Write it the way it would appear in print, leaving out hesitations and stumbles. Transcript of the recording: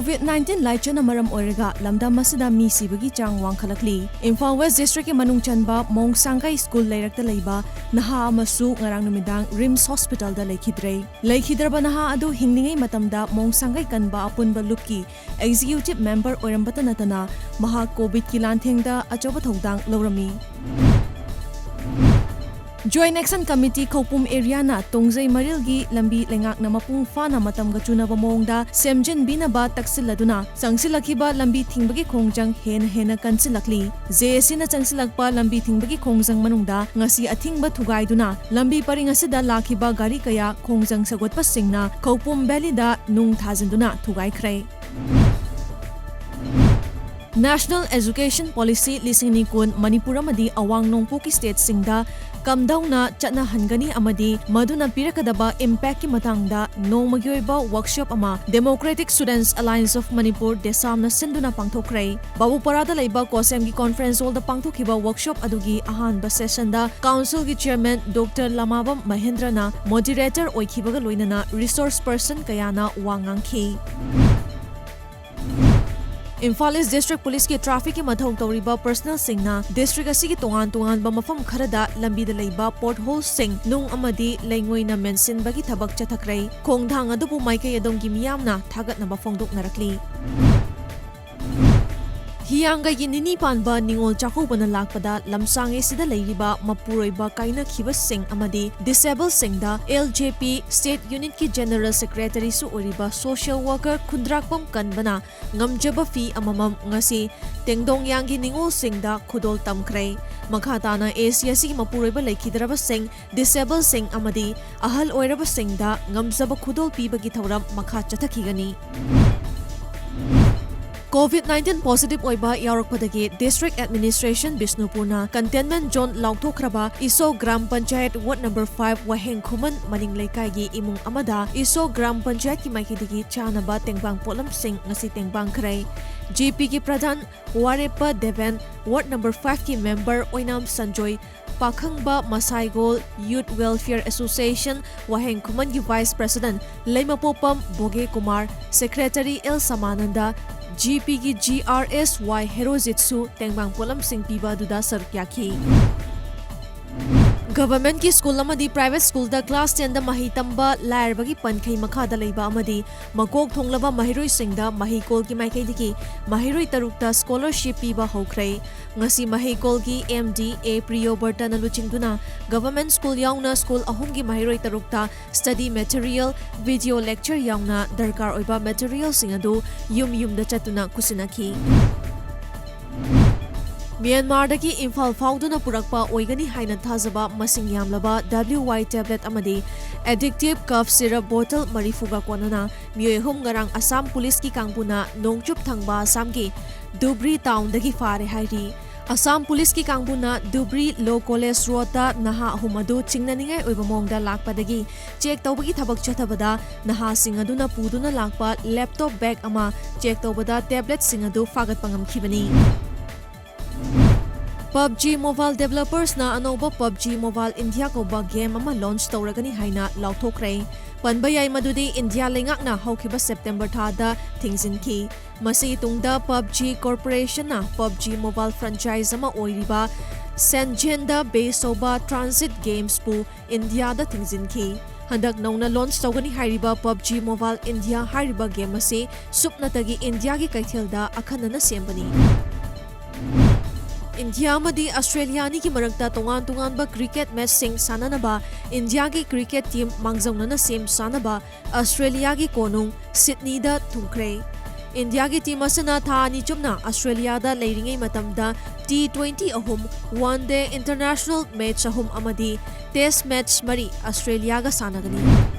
COVID-19 laichan maram oiraga lamda masida mi sibagi chang wangkhalakli. Imphal West District ki manung chanba Mong Sangkai School leirakta leiba naha amasu ngarang numidang Rims Hospital da leikhidre. Leikhidraba naha adu hinglingai matamda Mong Sangkai kanba apunba lupki executive member oirambata natana maha COVID ki lanthengda achoba thongdang lorami. Joint Action Committee Khopum area na Tongzai Marilgi lambi lengak na mapung fana matam ga chunaba mongda semjin binaba taksilladuna changsilakiba lambi thingbagi khongjang hena kansilakli JSC na changsilakpa lambi thingbagi khongjang manungda ngasi athingba thugaiduna lambi paringasida lakiba gari kaya khongjang sagotpa singna Khopum Valley da nung thajinduna thugaikhre. National Education Policy lising kun Manipur amadi awang nongpo ki state singda kamdauna chatna hangani amadi maduna pirakadaba impact ki matangda nongmagi oiba workshop ama Democratic Students Alliance of Manipur desamna sinduna pangthokre. Babuparada leiba kosem ki conference hall da pangthokiba workshop adugi ahanba session da council ki chairman Dr. Lamabam Mahendra na moderator oikhibaga loinana resource person kayana wangangki. Imphal East District Police ki traffic ki mathau tawriba personal singna district asigi tongan ba mafam kharada lambi da leiba pothole sing nung amadi leingoi na mention bagi thabak chathakrai khongthang adubu maikai adom gi miyamna thagat na bafongdok narakli. Hiyanga yinini panba ningol chakubana lakpada lamsange sida leiriba mapuroiba kaina khibas sing amadi disabled singda LJP State Unit ki General Secretary su oriba social worker khundrakpam kanbana ngamjaba fi amamam ngasi tengdong yangi ningol singda khudol tamkhre makhatana ACSC mapuroiba leikhidraba sing disabled sing amadi ahal oiraba singda ngamjaba khudol pibagi thauram makha chathakigani. COVID-19 positive oiba yaurokpadagi District Administration Bisnupurna Containment Zone lauthokraba Iso Gram Panchayat Ward number 5 Waheng Khuman Maning Leikaigi imung amada Iso Gram Panchayat ki maikidigi chanaba tengbang polam sing ngasi tengbang khrai. GP ki Pradhan Warepa Devan Ward number 5 ki member Oinam Sanjoy Pakhangba Masaigol Youth Welfare Association Waheng Khuman ki Vice President Leimapopam Boge Kumar Secretary El Samananda GP ki GRSY Herozitsu tengbang polam sing piba duda sarkyaki. Government ki school amadi private school da class 10 da mahi tamba lair bagi pankhai makha da leiba amadi makok thonglaba mahiroi singda mahikol ki maikai diki mahiroi tarukta scholarship piba hokrai ngasi mahikol ki MD A Priyo Berta na luchingduna government school yauna school ahum ki mahiroi tarukta study material video lecture yauna darkar oiba material singadu yum da chatuna kusinaki. Myanmar daki Imphal fauduna purakpa oigani haina thazaba masing yamlaba WY tablet amadi addictive cough syrup bottle marifuga konana myoehum ngarang Assam police ki kangpuna nongchup thangba Assam ki Dubri town dagi fare hairi. Assam police ki kangpuna Dubri Law College Road da naha humadu chingnaningai oiba mongda lakpadagi check tawbagi thabak chathabada naha singaduna puduna lakpa laptop bag ama check tawbada tablet singadu fagat pangamkhibani. PUBG Mobile Developers na anoba PUBG Mobile India ko ba game ama launch tawragani haina lauthokre panbayai madudi India lengak na haukiba September thada thingsinki masi tungda PUBG Corporation na PUBG Mobile franchise ama oiriba Sanjenda Besoba Transit Games pu India da thingsinki handak nauna launch tawgani hairiba PUBG Mobile India hairiba game ase supnatagi India gi kaithelda akhanana sembani. India amadi Australia ni ki marakta tongan ba cricket match sing sananaba India ki cricket team mangjawnana sem sanaba Australia ki konung Sydney da thungkre. India ki team asana tha ni chumna Australia da leiringai matamda T20 ahum one day international match ahum amadi test match mari Australia ga sanagani.